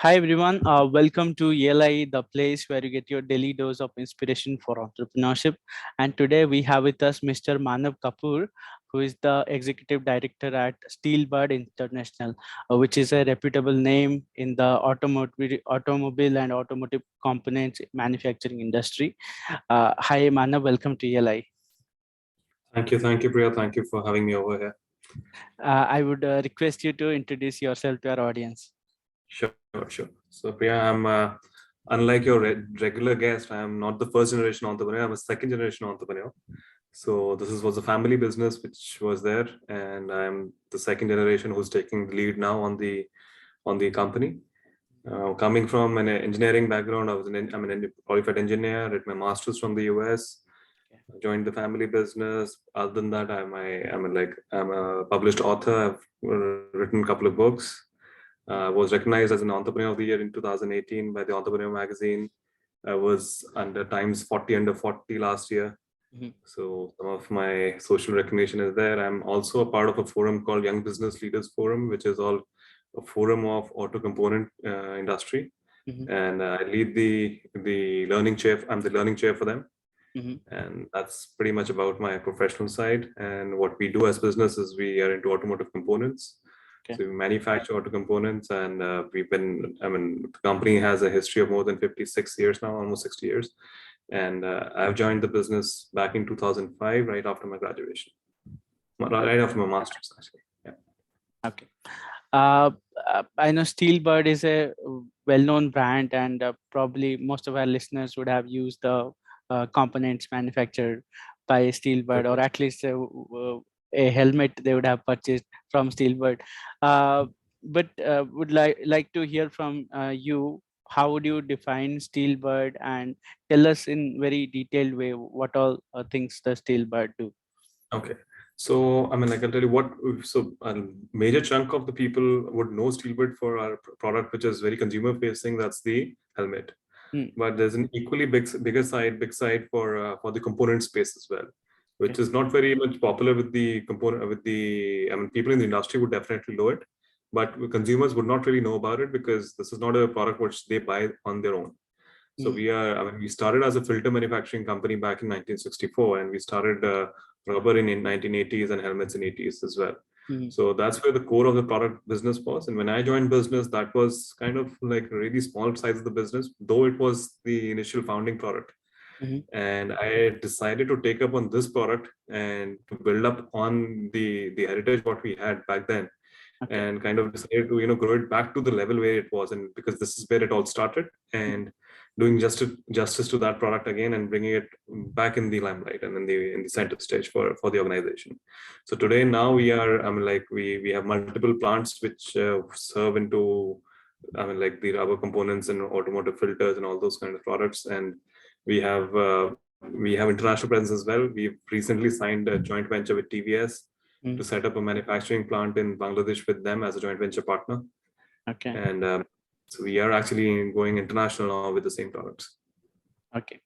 Hi everyone, welcome to ELI, the place where you get your daily dose of inspiration for entrepreneurship. And today we have with us Mr. Manav Kapur, who is the executive director at Steelbird International, which is a reputable name in the automobile and automotive components manufacturing industry. Hi Manav, welcome to ELI. Thank you, Priya. Thank you for having me over here. I would request you to introduce yourself to our audience. Sure. So, Priya, I'm unlike your regular guest. I'm not the first generation entrepreneur. I'm a second generation entrepreneur. So was a family business which was there, and I'm the second generation who's taking the lead now on the company. Coming from an engineering background, I'm an qualified engineer. Did my master's from the US. Joined the family business. Other than that, I'm a published author. I've written a couple of books. Was recognized as an Entrepreneur of the Year in 2018 by the Entrepreneur magazine. I was under Times 40 under 40 last year. Mhm. So some of my social recognition is there. I'm also a part of a forum called Young Business Leaders Forum, which is all a forum of auto component industry. Mhm. And I lead the learning chair. I'm the learning chair for them. Mhm. And that's pretty much about my professional side. And what we do as business is we are into automotive components. Okay. So we manufacture auto components, and the company has a history of more than 56 years now, almost 60 years. And I've joined the business back in 2005, right after my graduation, right after my master's, actually. Yeah. Okay. Uh, I know Steelbird is a well-known brand, and probably most of our listeners would have used the components manufactured by Steelbird, or at least a helmet they would have purchased from Steelbird. But would like to hear from you. How would you define Steelbird, and tell us in very detailed way what all things the Steelbird do? Okay. So, I can tell you what, so a major chunk of the people would know Steelbird for our product, which is very consumer facing. That's the helmet. Hmm. But there's an equally big side for the component space as well, which Okay. is not very much popular with the component, people in the industry would definitely know it, but consumers would not really know about it because this is not a product which they buy on their own. So Hmm. we started as a filter manufacturing company back in 1964, and we started rubber in 1980s and helmets in 80s as well. Hmm. So that's where the core of the product business was. And when I joined business, that was kind of like a really small size of the business, though it was the initial founding product. Hmm. And I decided to take up on this product and to build up on the heritage what we had back then, Okay. and kind of decided to grow it back to the level where it was, and because this is where it all started, and doing justice to that product again and bringing it back in the limelight and in the center stage for the organization. So today now we are, we have multiple plants which serve into, the rubber components and automotive filters and all those kind of products. And we have international presence as well. We've recently signed a joint venture with TVS Hmm. to set up a manufacturing plant in Bangladesh with them as a joint venture partner. Okay. And so we are actually going international now with the same products. Okay.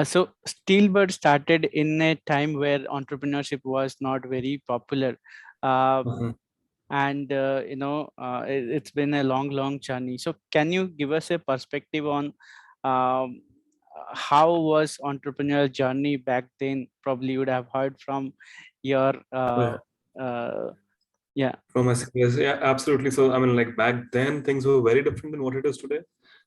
So Steelbird started in a time where entrepreneurship was not very popular, uh, Mhm. and it's been a long journey. So can you give us a perspective on um, how was entrepreneurial journey back then? Probably you would have heard from your Oh, yeah. uh, yeah. From my seniors, yeah, absolutely. So like back then, things were very different than what it is today.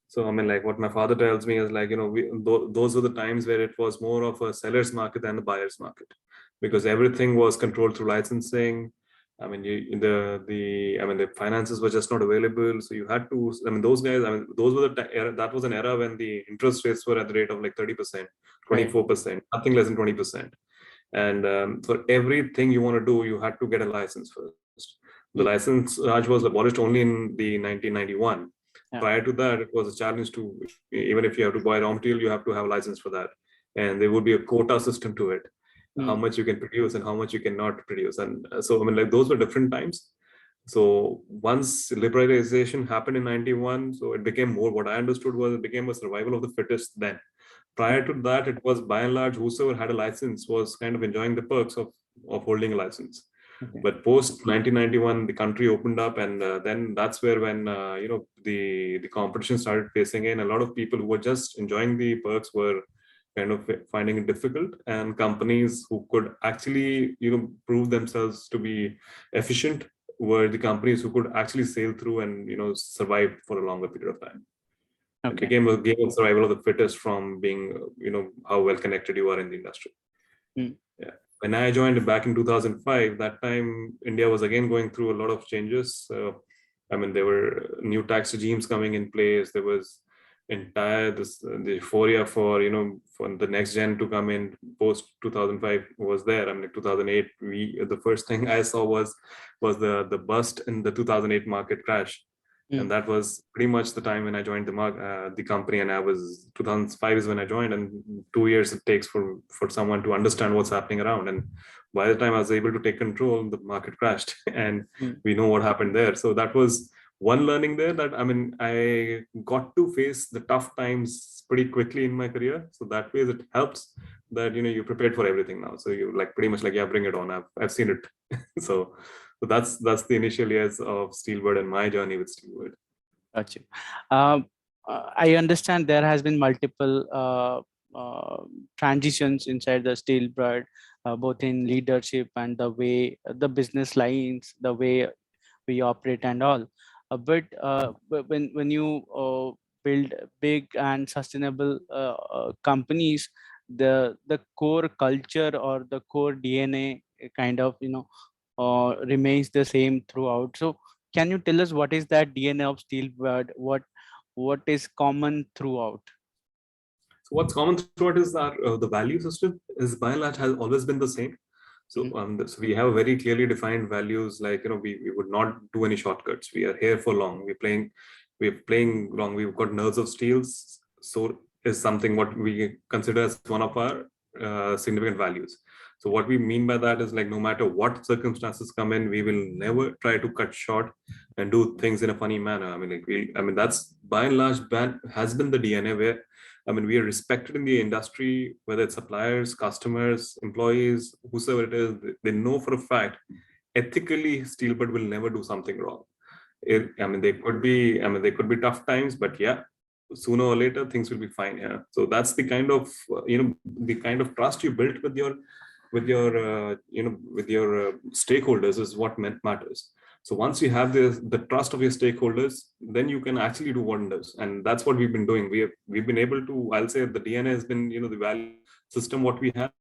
So like what my father tells me is like, those were the times where it was more of a seller's market than a buyer's market, because everything was controlled through licensing. The finances were just not available. So you had to, those guys, those were era, that was an era when the interest rates were at the rate of like 30%, Right. 24%, nothing less than 20%. And for everything you want to do, you had to get a license first. The Mm. license Raj was abolished only in the 1991. Yeah. Prior to that, it was a challenge to, even if you have to buy raw material, you have to have a license for that. And there would be a quota system to it, how Mm. much you can produce and how much you cannot produce. And so, like those were different times. So once liberalization happened in 91, so it became more, what I understood was it became a survival of the fittest then. Prior to that, it was by and large, whosoever had a license was kind of enjoying the perks of holding a license. Okay. But post 1991, the country opened up, and then that's where when the competition started facing in. A lot of people who were just enjoying the perks were kind of finding it difficult, and companies who could actually prove themselves to be efficient were the companies who could actually sail through and survive for a longer period of time. It Okay. became a game of survival of the fittest from being how well connected you are in the industry. Mm. Yeah. When I joined back in 2005, that time India was again going through a lot of changes. I mean, there were new tax regimes coming in place. There was entire the euphoria for for the next gen to come in post 2005 was there. I mean, like 2008, the first thing I saw was the bust in the 2008 market crash, and Mm. that was pretty much the time when I joined the company. And I was 2005 is when I joined, and 2 years it takes for someone to understand what's happening around. And by the time I was able to take control, the market crashed, and Mm. we know what happened there. So that was one learning there, that I mean, I got to face the tough times pretty quickly in my career. So that way it helps that you're prepared for everything now. So you like pretty much like, yeah, bring it on. I've seen it. So that's the initial years of Steelbird and my journey with Steelbird. Got you. I understand there has been multiple transitions inside the Steelbird, both in leadership and the way the business lines, the way we operate and all. But when you build big and sustainable companies, the core culture or the core DNA kind of remains the same throughout. So can you tell us what is that DNA of Steelbird? What is common throughout? So what's common throughout is our the value system is by and large has always been the same. So, Mm. so we have very clearly defined values, like we would not do any shortcuts. We are here for long. We're playing long. We've got nerves of steels. So is something what we consider as one of our significant values. So what we mean by that is, like, no matter what circumstances come in, we will never try to cut short and do things in a funny manner. I mean, that's by and large has been the DNA where, I mean, we are respected in the industry, whether it's suppliers, customers, employees, whosoever it is. They know for a fact, ethically, Steelbird will never do something wrong. I mean, they could be tough times, but yeah, sooner or later things will be fine. Yeah. So that's the kind of the kind of trust you built with your stakeholders is what matters. So once you have the trust of your stakeholders, then you can actually do wonders, and that's what we've been doing. We've been able to, I'll say, the DNA has been, the value system what we have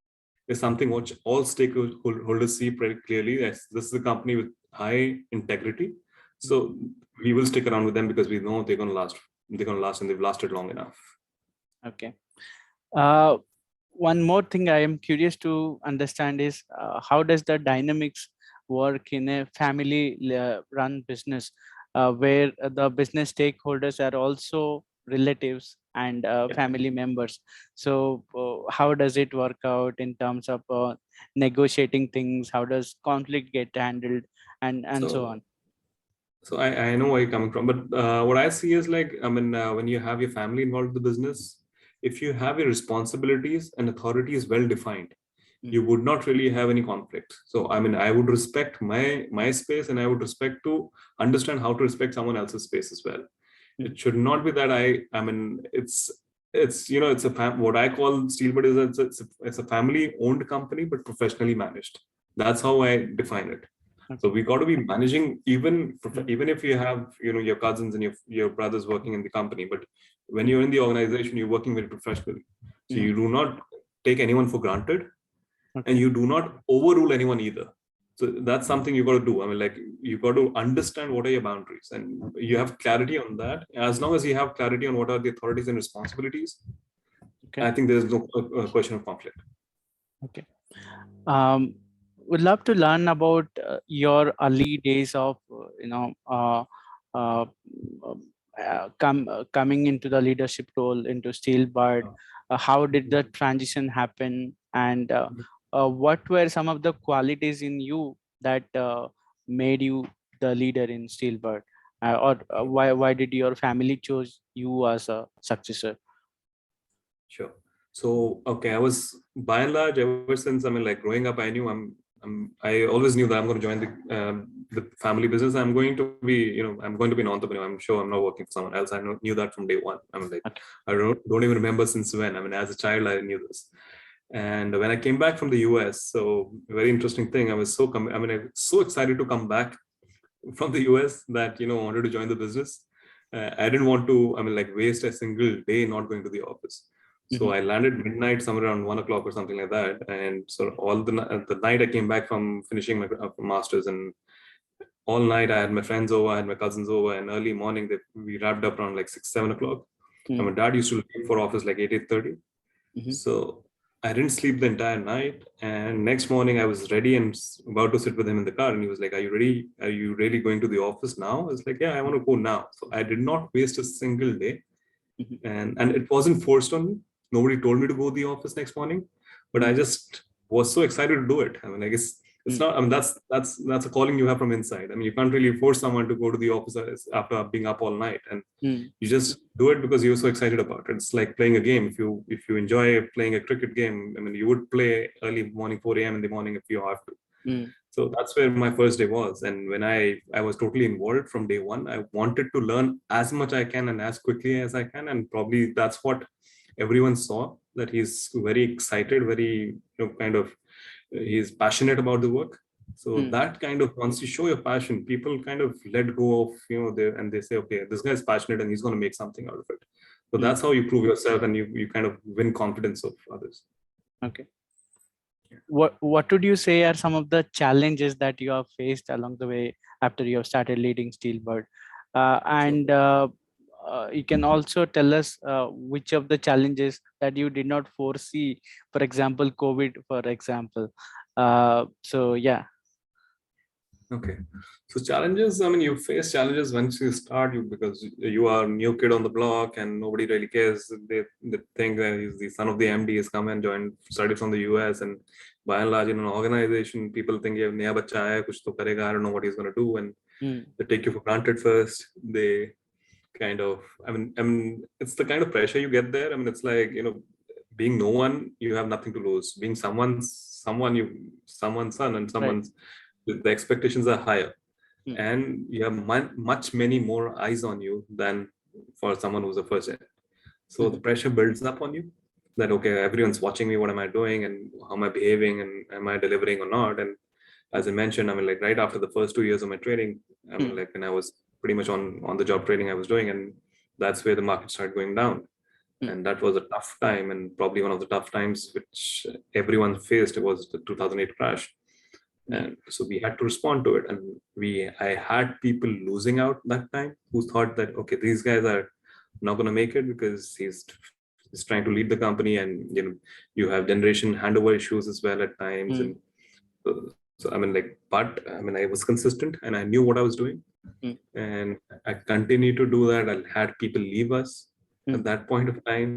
is something which all stakeholders see pretty clearly. Yes, this is a company with high integrity, so we will stick around with them because we know they're going to last and they've lasted long enough. Okay. Uh, One more thing I am curious to understand is how does the dynamics work in a family run business where the business stakeholders are also relatives and Yeah. family members. So how does it work out in terms of negotiating things? How does conflict get handled and so So on? So I know where you're coming from, but what I see is, like, I mean, when you have your family involved in the business, if you have your responsibilities and authorities well defined, Mm. you would not really have any conflict. So I mean, I would respect my space, and I would respect to understand how to respect someone else's space as well. Mm. It should not be that I mean, it's what I call Steelbird is it's a family owned company but professionally managed. That's how I define it. So Okay. we got to be managing, even Mm. even if you have your cousins and your brothers working in the company, but when Mm. you're in the organization, you're working very professionally. So Mm. you do not take anyone for granted, and Okay. you do not overrule anyone either. So that's something you got to do. I mean, like, you got to understand what are your boundaries, and you have clarity on that. As long as you have clarity on what are the authorities and responsibilities, Okay. I think there's no question of conflict. Okay. Um, would love to learn about your early days of uh, coming into the leadership role into Steelbird. How did the transition happen, and what were some of the qualities in you that made you the leader in Steelbird, or why did your family choose you as a successor? Sure. So, okay, I was by and large, ever since, I mean, like, growing up, I knew I always knew that I'm going to join the family business. I'm going to be an entrepreneur. I'm sure I'm not working for someone else. Knew that from day one. I mean, like, Okay. I don't even remember since when. I mean, as a child, I knew this. And when I came back from the US, so very interesting thing. I was so excited to come back from the US that wanted to join the business. I didn't want to, waste a single day not going to the office. So Mhm. I landed midnight, somewhere around 1 o'clock or something like that. And so all the night I came back from finishing my masters, and all night I had my friends over, I had my cousins over, and early morning we wrapped up around like 6, 7 o'clock. And my Mhm. dad used to leave for office like 8:30. Mhm. So I didn't sleep the entire night. And next morning I was ready and about to sit with him in the car. And he was like, "Are you ready? Are you really going to the office now?" I was like, "Yeah, I want to go now." So I did not waste a single day. Mhm. And it wasn't forced on me. Nobody told me to go to the office next morning, but I Mhm. just was so excited to do it. I guess it's Mhm. not. That's a calling you have from inside. You can't really force someone to go to the office after being up all night, and Mhm. you just do it because you're so excited about it. It's like playing a game. If you enjoy playing a cricket game, you would play early morning, 4 a.m. in the morning if you have to. Mhm. So that's where my first day was. And when I was totally involved from day one, I wanted to learn as much I can and as quickly as I can. And probably that's what everyone saw, that he's very excited, very, kind of, he's passionate about the work. So Mhm. that kind of, once you show your passion, people kind of let go of, and they say, okay, this guy's passionate and he's going to make something out of it. So Mhm. that's how you prove yourself, and you kind of win confidence of others. Okay. What would you say are some of the challenges that you have faced along the way after you have started leading Steelbird? Sure. And you can also tell us which of the challenges that you did not foresee, for example, COVID, for example. So yeah. Okay. So challenges, you face challenges once you start, because you are a new kid on the block and nobody really cares. They think that he's the son of the MD, has come and joined, studied from the US, and by and large in an organization, people think ye naya bachcha hai, kuch to karega, I don't know what he's going to do, and Mm. they take you for granted first. They kind of, it's the kind of pressure you get there. It's like, being no one, you have nothing to lose. Being someone's son, and Right. the expectations are higher, Mm. and you have much many more eyes on you than for someone who's a first gen. So the Mhm. pressure builds up on you, that okay, everyone's watching me, what am I doing and how am I behaving and am I delivering or not. And as I mentioned, like right after the first 2 years of my training, Mm. like when I was pretty much on the job training I was doing, and that's where the market started going down. Mm. And that was a tough time, and probably one of the tough times which everyone faced. It was the 2008 crash. Mm. And so we had to respond to it, and I had people losing out that time who thought that okay, these guys are not going to make it because he's trying to lead the company, and you have generation handover issues as well at times. And Mm. so but I was consistent and I knew what I was doing, Mm. and I continued to do that. I had people leave us at Mm. that point of time,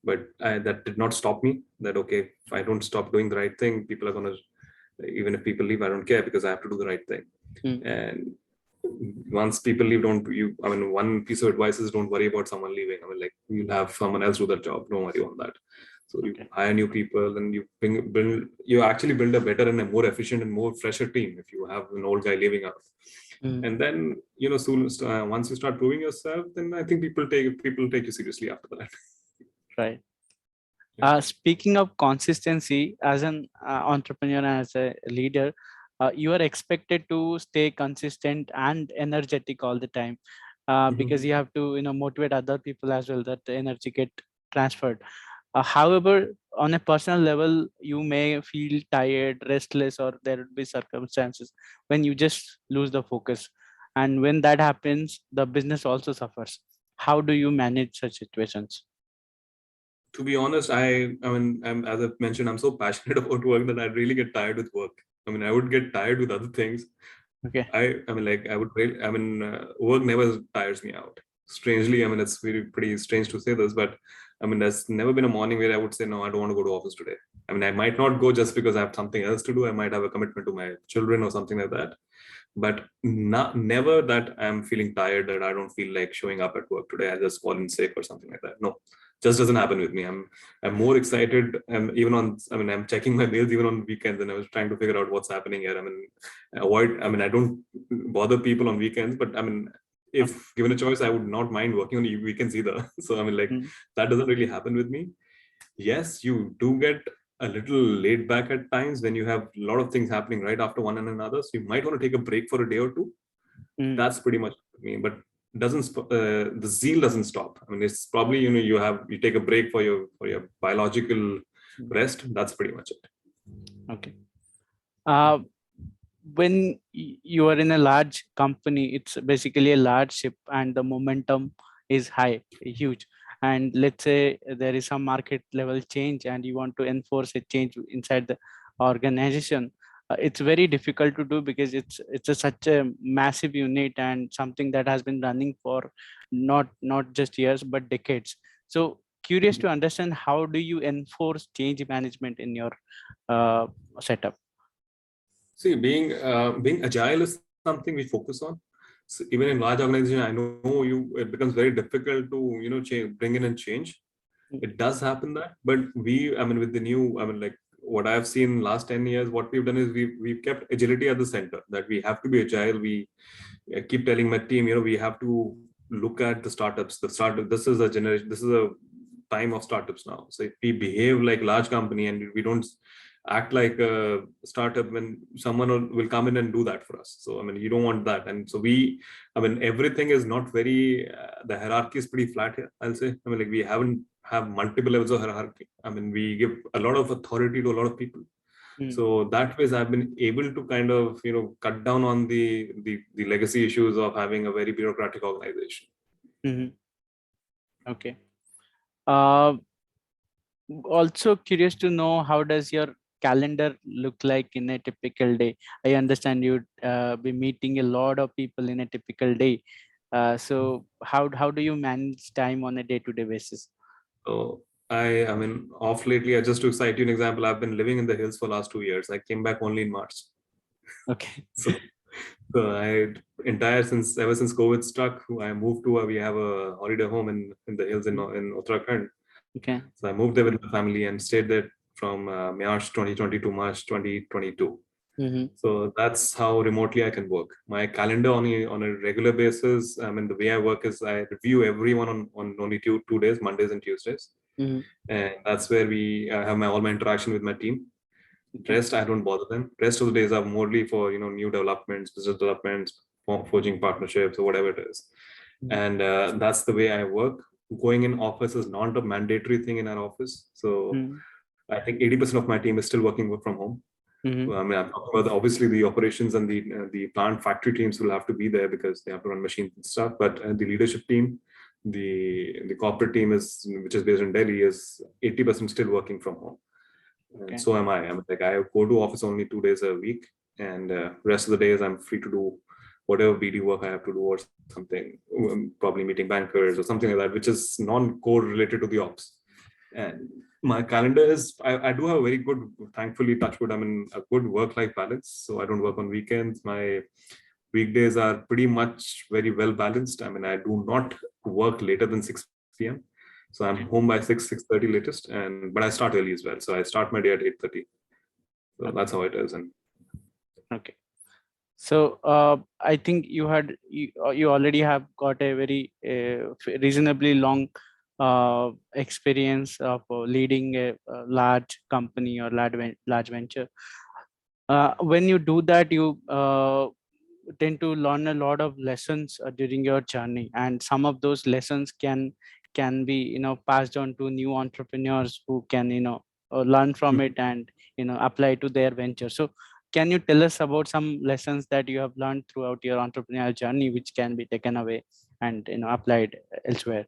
but that did not stop me. That okay, if I don't stop doing the right thing, people are going to, even if people leave, I don't care because I have to do the right thing. Mm. And once people leave, don't you, one piece of advice is don't worry about someone leaving. Like, you'll have someone else do that job. Don't worry on that. So you Okay. hire new people, and you actually build a better and a more efficient and more fresher team if you have an old guy leaving out. Mm. And then, soon, once you start proving yourself, then I think people take you seriously after that. Right. Yeah. Speaking of consistency, as an entrepreneur and as a leader, you are expected to stay consistent and energetic all the time, because Mhm. you have to, motivate other people as well, that the energy get transferred. However, on a personal level, you may feel tired, restless, or there would be circumstances when you just lose the focus. And when that happens, the business also suffers. How do you manage such situations? To be honest, as I've mentioned, I'm so passionate about work that I really get tired with work. I would get tired with other things. Okay. I would really, work never tires me out. Strangely, it's really pretty strange to say this, but there's never been a morning where I would say, no, I don't want to go to office today. I might not go just because I have something else to do. I might have a commitment to my children or something like that. But never that I'm feeling tired, that I don't feel like showing up at work today. I just fall in sick or something like that. No, just doesn't happen with me. I'm more excited, and even on, I mean, I'm checking my mails even on weekends, and I was trying to figure out what's happening here. I mean, I don't bother people on weekends, but I mean, Okay. if given a choice, I would not mind working on weekends either. So I mean, like, Mm, that doesn't really happen with me. Yes, you do get a little laid back at times when you have a lot of things happening right after one and another. So you might want to take a break for a day or two. mm, That's pretty much me. But the zeal doesn't stop. I mean, it's probably, you take a break for your biological mm. rest. That's pretty much it. Okay. Uh, when you are in a large company, it's basically a large ship, and the momentum is high, huge. And let's say there is some market level change, and you want to enforce a change inside the organization. It's very difficult to do because it's such a massive unit and something that has been running for not just years but decades. So curious to understand, how do you enforce change management in your uh, setup? See, being agile is something we focus on. So even in large organization, I know it becomes very difficult to bring in and change. Mm, It does happen that, but I mean, with the new, I mean, like, what I've seen last 10 years, what we've done is we've kept agility at the center, that we have to be agile. I keep telling my team, we have to look at the startups. This is a generation, this is a time of startups now. So if we behave like large company and we don't act like a startup, when someone will come in and do that for us. So I mean, you don't want that. And so I mean, everything is not very, the hierarchy is pretty flat here, I'll say. I mean, like, we haven't have multiple levels of hierarchy. I mean, we give a lot of authority to a lot of people. mm, So that ways I've been able to kind of cut down on the legacy issues of having a very bureaucratic organization. mhm. Okay. Uh, Also curious to know, how does your calendar look like in a typical day? I understand you'd be meeting a lot of people in a typical day. So how do you manage time on a day-to-day basis? So I mean, off lately, I just to cite you an example, I've been living in the hills for last 2 years. I came back only in March. Okay. So, so I entire since ever since COVID struck, I moved to we have a holiday home in the hills in Uttarakhand. Okay. So I moved there with my family and stayed there from March 2020 to March 2022. Mm-hmm. So that's how remotely I can work. My calendar on a regular basis. I mean, the way I work is I review everyone on only two days, Mondays and Tuesdays, Mm-hmm. and that's where I have all my interaction with my team. Okay. Rest, I don't bother them. Rest of the days are morely for new developments, business developments, forging partnerships, or whatever it is. And that's the way I work. Going in office is not a mandatory thing in our office. So Mm-hmm. I think 80% of my team is still working from home. Mm-hmm. Well, I mean, I'm talking about obviously the operations and the plant factory teams will have to be there because they have to run machines and stuff. But the leadership team, the corporate team which is based in Delhi, is 80% still working from home, and Okay. so am I. I'm like, I go to office only 2 days a week, and rest of the days I'm free to do whatever BD work I have to do or something, probably meeting bankers or something like that, which is non-core related to the ops. And my calendar is, I do have a very good, thankfully, touch wood, I mean, a good work-life balance. So I don't work on weekends. My weekdays are pretty much very well balanced. I mean, I do not work later than 6 p.m. So I'm Okay. home by 6:30 latest, but I start early as well. So I start my day at 8:30. So Okay. that's how it is. And Okay. So I think you already have got a very reasonably long experience of leading a large company or large venture. When you do that, you tend to learn a lot of lessons during your journey, and some of those lessons can be passed on to new entrepreneurs who can learn from it and apply to their venture. So can you tell us about some lessons that you have learned throughout your entrepreneurial journey which can be taken away and applied elsewhere?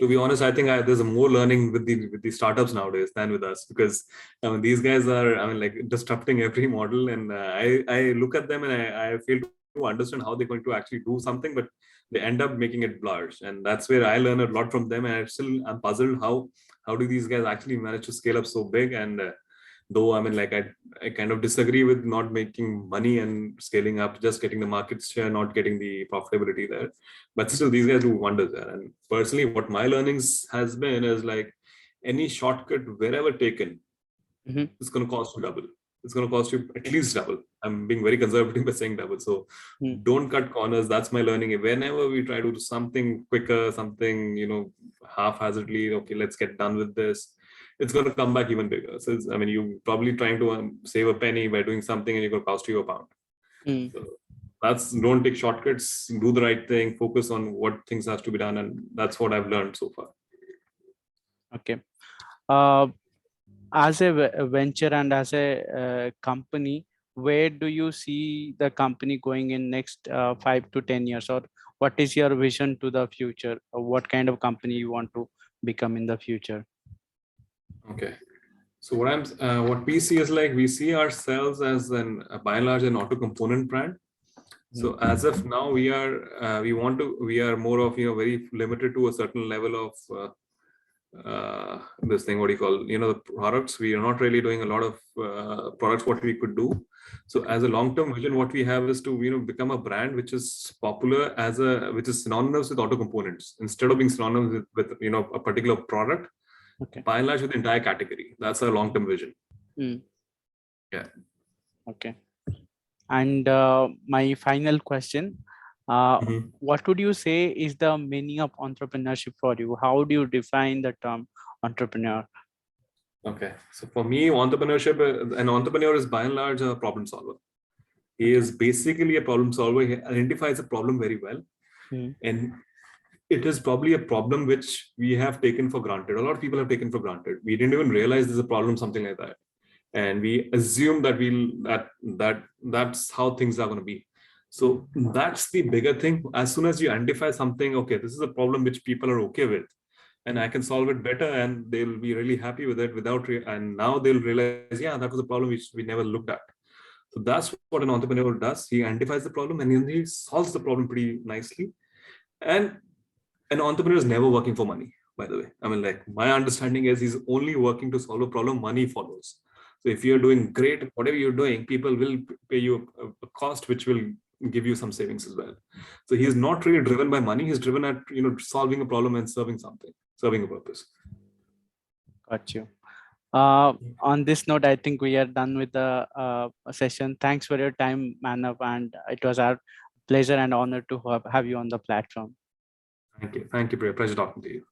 to be honest, I think there's more learning with the startups nowadays than with us, because I mean, these guys are, I mean, like, disrupting every model, and I look at them and I fail to understand how they're going to actually do something, but they end up making it blurs, and that's where I learn a lot from them. And I'm puzzled how do these guys actually manage to scale up so big, and Though I mean, like I kind of disagree with not making money and scaling up, just getting the market share, not getting the profitability there. But still, these guys do wonders there. And personally, what my learnings has been is like any shortcut wherever taken, Mhm. it's going to cost you double. It's going to cost you at least double. I'm being very conservative by saying double. So Mm. don't cut corners. That's my learning. Whenever we try to do something quicker, something, haphazardly, okay, let's get done with this, it's going to come back even bigger. So I mean, you're probably trying to save a penny by doing something and you're going to cost you a pound. Mm. So don't take shortcuts, do the right thing, focus on what things has to be done. And that's what I've learned so far. Okay. Uh, as a venture and as a company, where do you see the company going in next 5 to 10 years, or what is your vision to the future, or what kind of company you want to become in the future? Okay. So what we see is like we see ourselves as by and large an auto component brand. So as of now, we are more of very limited to a certain level of this thing. What do you call the products? We are not really doing a lot of products what we could do. So as a long-term vision, what we have is to become a brand which is popular which is synonymous with auto components instead of being synonymous with a particular product. Okay. By and large, with the entire category. That's our long-term vision. Mm. Yeah. Okay. And my final question, what would you say is the meaning of entrepreneurship for you? How do you define the term entrepreneur? Okay. So for me, an entrepreneur is by and large a problem solver. He is basically a problem solver. He identifies a problem very well. Mm. And it is probably a problem which we have taken for granted. A lot of people have taken for granted. We didn't even realize there's a problem, something like that. And we assume that's how things are going to be. So that's the bigger thing. As soon as you identify something, okay, this is a problem which people are okay with, and I can solve it better, and they'll be really happy with it and now they'll realize, yeah, that was a problem which we never looked at. So that's what an entrepreneur does. He identifies the problem and then he solves the problem pretty nicely. And an entrepreneur is never working for money, by the way. I mean, like, my understanding is he's only working to solve a problem, money follows. So if you're doing great, whatever you're doing, people will pay you a cost which will give you some savings as well. So he's not really driven by money. He's driven at solving a problem and serving a purpose. Got you. On this note, I think we are done with the session. Thanks for your time, Manav, and it was our pleasure and honor to have you on the platform. Thank you, Priya. Pleasure talking to you.